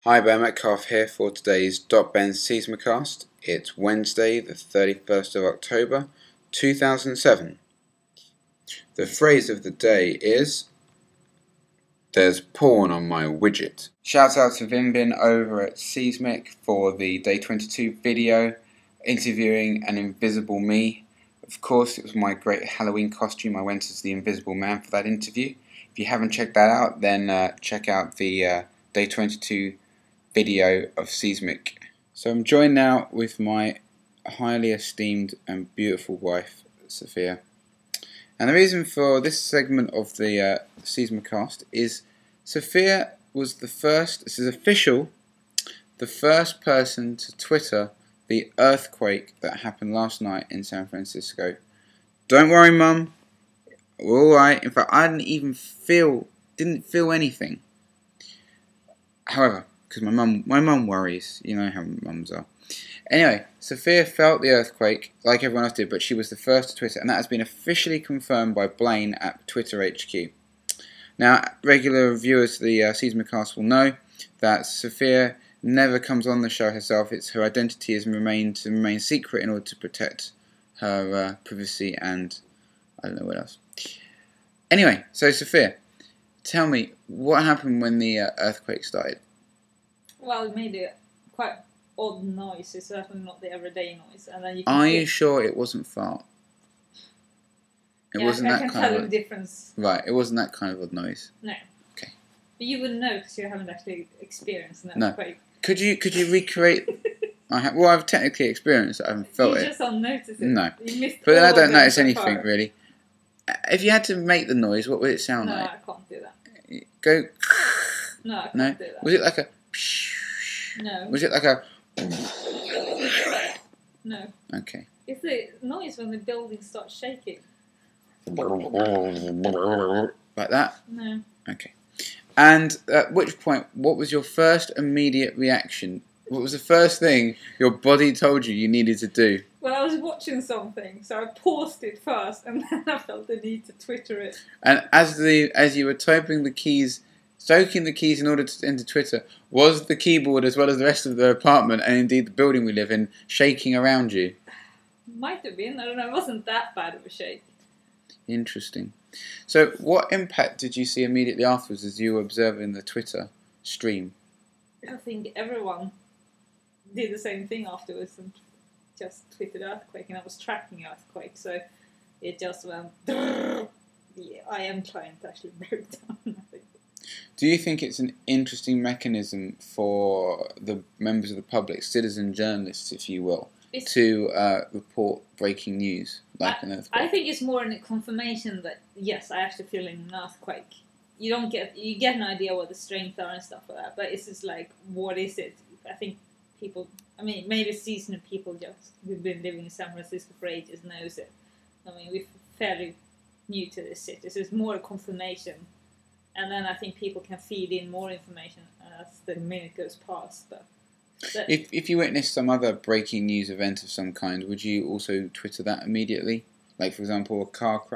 Hi, Ben Metcalf here for today's Ben Seesmicast. It's Wednesday, the 31st of October, 2007. The phrase of the day is, "There's porn on my widget." Shout out to Vimbin over at Seesmic for the Day 22 video interviewing an invisible me. Of course, it was my great Halloween costume. I went as the Invisible Man for that interview. If you haven't checked that out, then check out the Day 22 video of Seesmic. So I'm joined now with my highly esteemed and beautiful wife, Sophia. And the reason for this segment of the Seesmicast is Sophia was the first, this is official, the first person to Twitter the earthquake that happened last night in San Francisco. Don't worry, Mum, we're alright. In fact, I didn't feel anything. However, because my mum worries, you know how mums are. Anyway, Sophia felt the earthquake like everyone else did, but she was the first to Twitter, and that has been officially confirmed by Blaine at Twitter HQ. Now, regular viewers of the Seesmicast will know that Sophia never comes on the show herself. It's her identity has remained secret in order to protect her privacy and I don't know what else. Anyway, so Sophia, tell me what happened when the earthquake started. Well, it made a quite odd noise. It's certainly not the everyday noise. And then Are you sure it wasn't fart? It wasn't that kind of. I can tell the difference. Right, it wasn't that kind of odd noise. No. Okay. But you wouldn't know because you haven't actually experienced an earthquake. Could you recreate? I've technically experienced it. I haven't felt it. You just don't notice it. No. You missed but then I don't notice anything really. If you had to make the noise, what would it sound like? No, I can't do that. Go. No, I can't do that. Was it like a? No. Was it like a? No. Okay. It's the noise when the building starts shaking. Like that? No. Okay. And at which point, what was your first immediate reaction? What was the first thing your body told you needed to do? Well, I was watching something, so I paused it first, and then I felt the need to Twitter it. And as you were typing the keys, stoking the keys in order to enter Twitter, was the keyboard as well as the rest of the apartment and indeed the building we live in shaking around you? Might have been. I don't know. It wasn't that bad of a shake. Interesting. So what impact did you see immediately afterwards as you were observing the Twitter stream? I think everyone did the same thing afterwards and just tweeted earthquake, and I was tracking earthquake, so it just went. The IM client actually broke down, I think. Do you think it's an interesting mechanism for the members of the public, citizen journalists, if you will, to report breaking news like an earthquake? I think it's more a confirmation that yes, I actually feel an earthquake. You get an idea what the strength are and stuff like that, but it's just like, what is it? I think people, maybe seasonal people who've been living in San Francisco for ages knows it. We're fairly new to this city, so it's more a confirmation. And then I think people can feed in more information as the minute goes past. But if you witnessed some other breaking news event of some kind, would you also Twitter that immediately? Like, for example, a car crash?